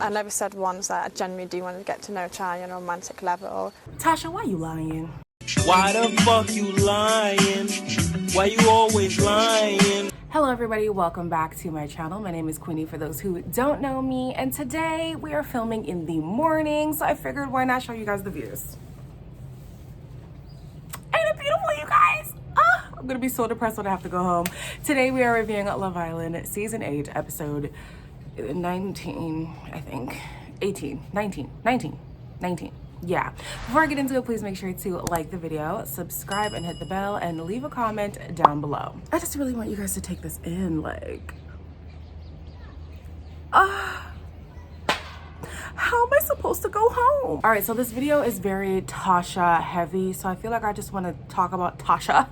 I never said once that I genuinely do want to get to know Charlie on a romantic level. Tasha, why you lying? Why the fuck you lying? Why you always lying? Hello everybody, welcome back to my channel. My name is Queenie for those who don't know me, and today we are filming in the morning, so I figured why not show you guys the views. Ain't it beautiful, you guys? I'm gonna be so depressed when I have to go home. Today we are reviewing Love Island Season 8, episode 19, I think. 18, 19. Yeah. Before I get into it, please make sure to like the video, subscribe, and hit the bell, and leave a comment down below. I just really want you guys to take this in, like, how am I supposed to go home? All right, so this video is very Tasha heavy, so I feel like I just want to talk about Tasha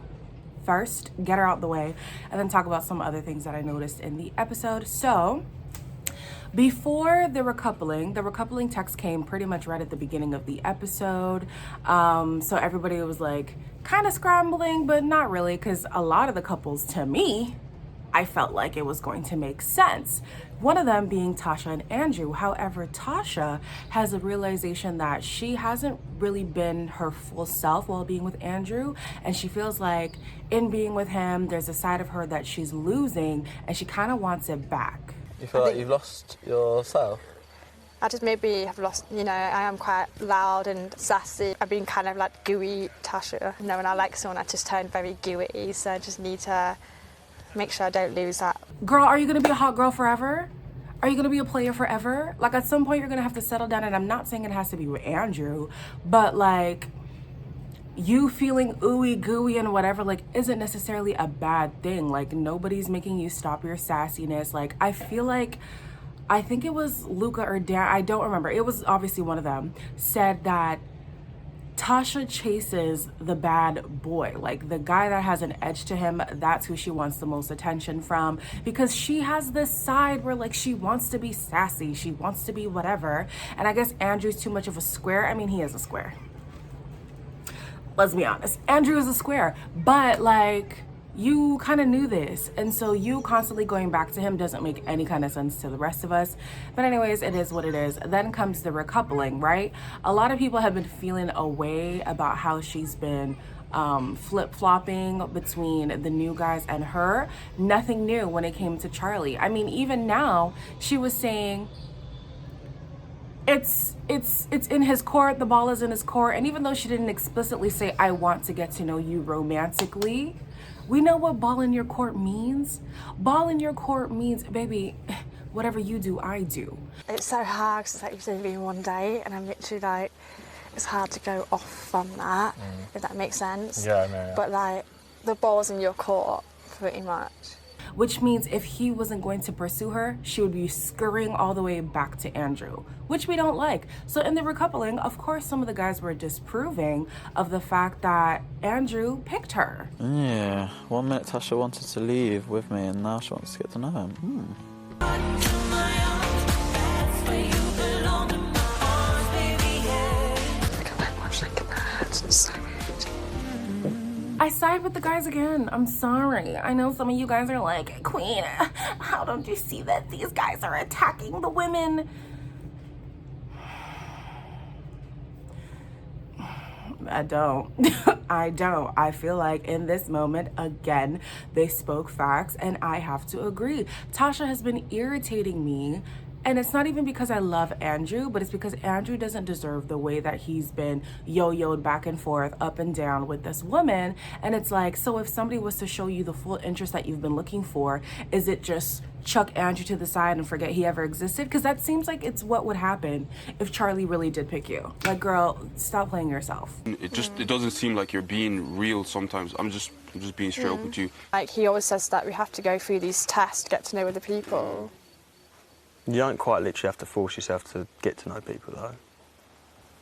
first, get her out the way, and then talk about some other things that I noticed in the episode. So before the recoupling text came pretty much right at the beginning of the episode. So everybody was like kind of scrambling, but not really, because a lot of the couples, to me, I felt like it was going to make sense. One of them being Tasha and Andrew. However, Tasha has a realization that she hasn't really been her full self while being with Andrew, and she feels like in being with him, there's a side of her that she's losing, and she kind of wants it back. You feel like you've lost yourself? I just maybe have lost, you know, I am quite loud and sassy. I've been kind of like gooey Tasha. You know, when I like someone, I just turn very gooey, so I just need to make sure I don't lose that. Girl, are you gonna be a hot girl forever? Are you gonna be a player forever? Like, at some point you're gonna have to settle down, and I'm not saying it has to be with Andrew, but like, you feeling ooey gooey and whatever, like, isn't necessarily a bad thing. Like, nobody's making you stop your sassiness. Like, I feel like, I think it was Luca or Dan, I don't remember, it was obviously one of them, said that Tasha chases the bad boy, like the guy that has an edge to him. That's who she wants the most attention from, because she has this side where, like, she wants to be sassy, she wants to be whatever. And I guess Andrew's too much of a square. I mean, he is a square, let's be honest. Andrew is a square, but like, you kind of knew this, and so you constantly going back to him doesn't make any kind of sense to the rest of us. But anyways, it is what it is. Then comes the recoupling, right? A lot of people have been feeling a way about how she's been flip-flopping between the new guys and her. Nothing new when it came to Charlie. I mean, even now she was saying it's in his court, the ball is in his court. And even though she didn't explicitly say, I want to get to know you romantically, we know what ball in your court means. Ball in your court means, baby, whatever you do, I do. It's so hard because it's like you've only been one day, and I'm literally like, it's hard to go off from that, if that makes sense. Yeah, I know. Yeah. But like, the ball's in your court, pretty much. Which means if he wasn't going to pursue her, she would be scurrying all the way back to Andrew, which we don't like. So in the recoupling, of course, some of the guys were disproving of the fact that Andrew picked her. Yeah, 1 minute Tasha wanted to leave with me, and now she wants to get to know him. I side with the guys again. I'm sorry. I know some of you guys are like, Queen, how don't you see that these guys are attacking the women? I don't. I don't. I feel like in this moment, again, they spoke facts, and I have to agree. Tasha has been irritating me. And it's not even because I love Andrew, but it's because Andrew doesn't deserve the way that he's been yo-yoed back and forth, up and down with this woman. And it's like, so if somebody was to show you the full interest that you've been looking for, is it just chuck Andrew to the side and forget he ever existed? Because that seems like it's what would happen if Charlie really did pick you. Like, girl, stop playing yourself. It doesn't seem like you're being real sometimes. I'm just being straight up with you. Like, he always says that we have to go through these tests to get to know other people. You don't quite literally have to force yourself to get to know people, though.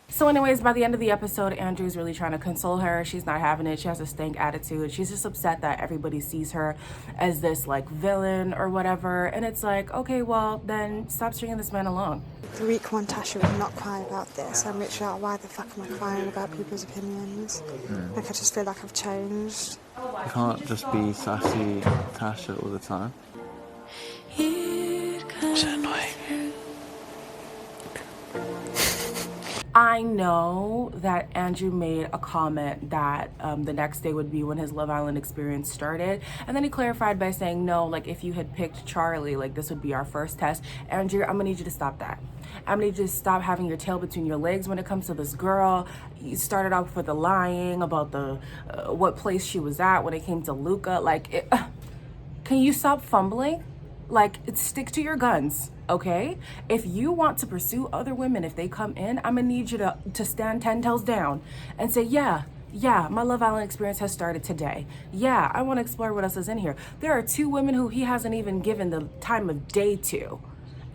So anyways, by the end of the episode, Andrew's really trying to console her. She's not having it. She has a stank attitude. She's just upset that everybody sees her as this, like, villain or whatever. And it's like, okay, well, then stop stringing this man along. The week one Tasha would not cry about this. I'm literally like, why the fuck am I crying about people's opinions? Like, I just feel like I've changed. You can't just be sassy Tasha all the time. Was it annoying? I know that Andrew made a comment that the next day would be when his Love Island experience started. And then he clarified by saying, no, like if you had picked Charlie, like this would be our first test. Andrew, I'm gonna need you to stop that. I'm gonna need you to stop having your tail between your legs when it comes to this girl. You started off with the lying about the what place she was at when it came to Luca. Like, can you stop fumbling? Like, stick to your guns, okay? If you want to pursue other women, if they come in, I'm gonna need you to stand 10 toes down and say, yeah, my Love Island experience has started today. Yeah, I wanna explore what else is in here. There are 2 women who he hasn't even given the time of day to,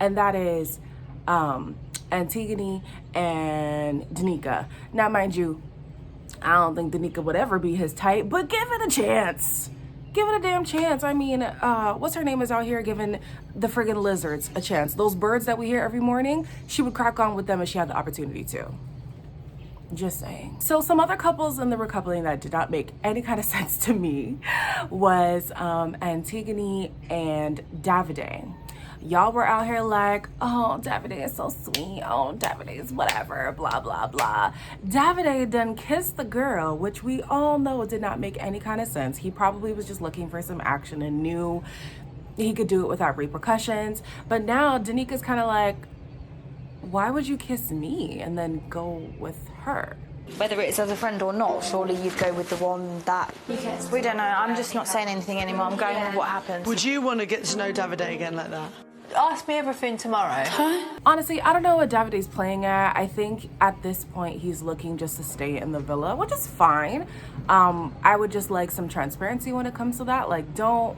and that is Antigone and Danica. Now, mind you, I don't think Danica would ever be his type, but give it a chance. Give it a damn chance. I mean, what's her name is out here giving the friggin' lizards a chance. Those birds that we hear every morning, she would crack on with them if she had the opportunity to. Just saying. So some other couples in the recoupling that did not make any kind of sense to me was Antigone and Davide. Y'all were out here like, oh, Davide is so sweet. Oh, Davide is whatever, blah, blah, blah. Davide done kissed the girl, which we all know did not make any kind of sense. He probably was just looking for some action and knew he could do it without repercussions. But now Danica's kind of like, why would you kiss me and then go with her? Whether it's as a friend or not, surely you'd go with the one that... We don't know. I'm just not saying anything anymore. I'm going with what happened. Would you want to get to know Davide again like that? Ask me everything tomorrow. Honestly, I don't know what Davide's playing at. I think at this point he's looking just to stay in the villa, which is fine. I would just like some transparency when it comes to that. Like, don't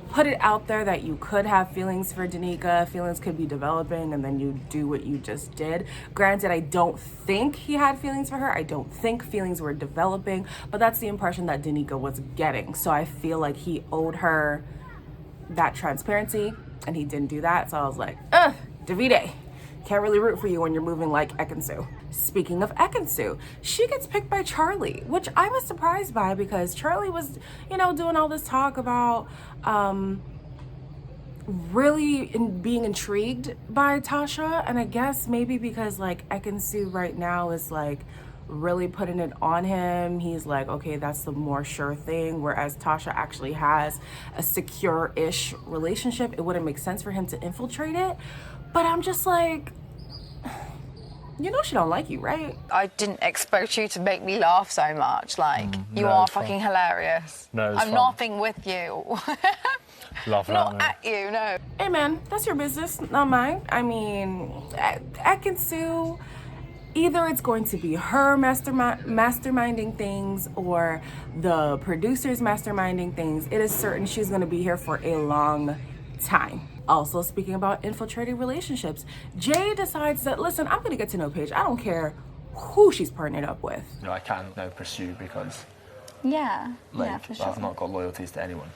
put it out there that you could have feelings for Danica. Feelings could be developing and then you do what you just did. Granted, I don't think he had feelings for her. I don't think feelings were developing, but that's the impression that Danica was getting. So I feel like he owed her that transparency and he didn't do that. So I was like, Davide, can't really root for you when you're moving like Ekin-Su. Speaking of Ekin-Su, she gets picked by Charlie, which I was surprised by because Charlie was, doing all this talk about really being intrigued by Tasha. And I guess maybe because like Ekin-Su right now is like really putting it on him. He's like, okay, that's the more sure thing. Whereas Tasha actually has a secure-ish relationship. It wouldn't make sense for him to infiltrate it. But I'm just like, she don't like you, right? I didn't expect you to make me laugh so much. Like, you are fucking hilarious. No, I'm laughing with you. Laughing Not at you, no. Hey, man, that's your business, not mine. I mean, Ekin-Su, either it's going to be her masterminding things or the producers masterminding things. It is certain she's going to be here for a long time. Also, speaking about infiltrating relationships, Jay decides that, listen, I'm going to get to know Paige. I don't care who she's partnered up with. I can't now pursue because Yeah, like for sure. I've not got loyalties to anyone.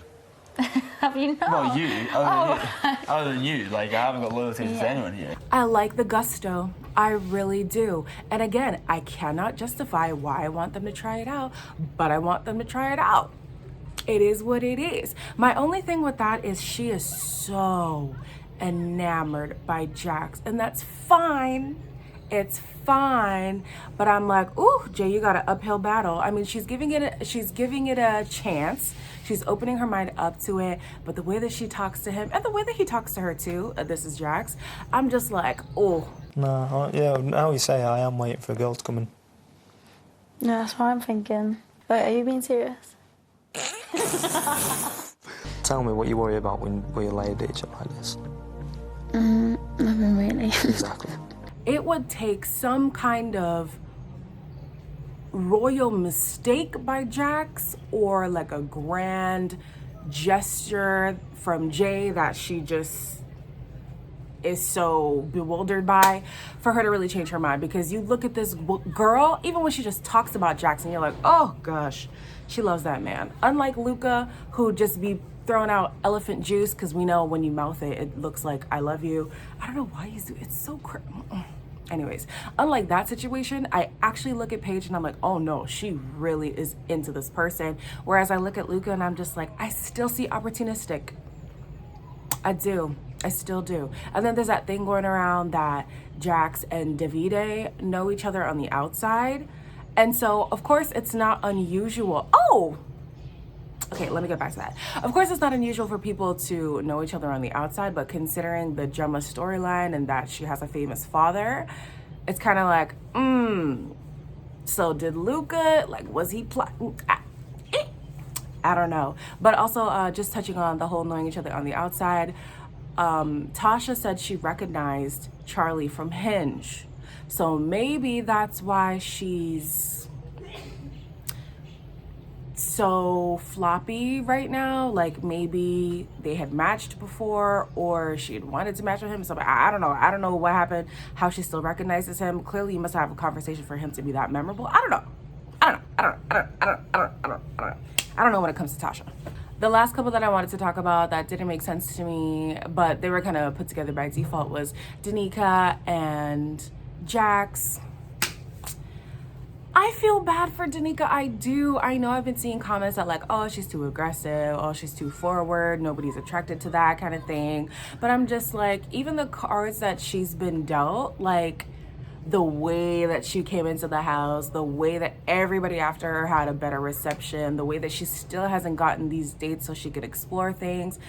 Have you not? Well, you. Other than you. Like, I haven't got loyalties to anyone here. I like the gusto. I really do. And again, I cannot justify why I want them to try it out, but I want them to try it out. It is what it is. My only thing with that is she is so enamored by Jax, and that's fine. It's fine, but I'm like, ooh, Jay, you got an uphill battle. I mean, she's giving it a chance. She's opening her mind up to it, but the way that she talks to him and the way that he talks to her too, this is Jax, I'm just like, oh. No, now you say I am waiting for a girl to come in. No, that's what I'm thinking. Wait, are you being serious? Tell me what you worry about when we lay at each other like this. Nothing really. Exactly. It would take some kind of royal mistake by Jax or like a grand gesture from Jay that she just is so bewildered by for her to really change her mind. Because you look at this girl, even when she just talks about Jax and you're like, oh gosh, she loves that man. Unlike Luca, who just be throwing out elephant juice because we know when you mouth it, it looks like I love you. I don't know why he's doing it's so anyways, unlike that situation, I actually look at Paige and I'm like, oh no, she really is into this person. Whereas I look at Luca and I'm just like, I still see opportunistic. I do. I still do. And then there's that thing going around that Jax and Davide know each other on the outside. And so, of course, it's not unusual. Oh! Okay, let me get back to that. Of course, it's not unusual for people to know each other on the outside, but considering the Gemma storyline and that she has a famous father, it's kind of like, so did Luca, like, was he plotting? I don't know. But also, just touching on the whole knowing each other on the outside, Tasha said she recognized Charlie from Hinge. So maybe that's why she's so floppy right now. Like, maybe they had matched before, or she had wanted to match with him. So I don't know what happened, how she still recognizes him. Clearly you must have a conversation for him to be that memorable. I don't know when it comes to Tasha. The last couple that I wanted to talk about that didn't make sense to me, but they were kind of put together by default, was Danica and Jax. I feel bad for Danica. I do. I know I've been seeing comments that like, oh, she's too aggressive, oh, she's too forward, nobody's attracted to that kind of thing. But I'm just like, even the cards that she's been dealt, like the way that she came into the house, the way that everybody after her had a better reception, the way that she still hasn't gotten these dates so she could explore things.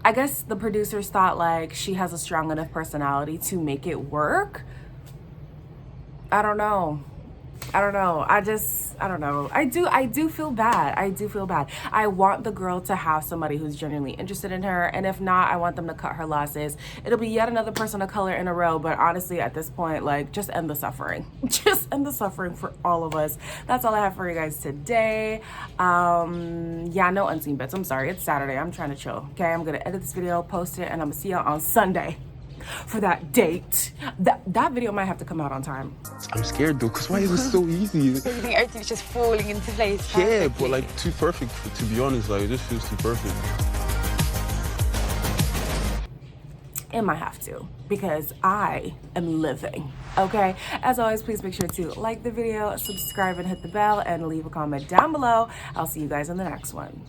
I guess the producers thought like she has a strong enough personality to make it work. I don't know. I don't know. I don't know. I do feel bad. I do feel bad. I want the girl to have somebody who's genuinely interested in her. And if not, I want them to cut her losses. It'll be yet another person of color in a row. But honestly, at this point, like, just end the suffering. Just end the suffering for all of us. That's all I have for you guys today. Yeah, no unseen bits. I'm sorry. It's Saturday. I'm trying to chill. Okay, I'm going to edit this video, post it, and I'm going to see y'all on Sunday for that date. That video might have to come out on time. I'm scared though, because why it was so easy. So you think everything's just falling into place? Yeah, but like too perfect, to be honest. Like, it just feels too perfect. It might have to, because I am living, okay? As always, please make sure to like the video, subscribe, and hit the bell, and leave a comment down below. I'll see you guys in the next one.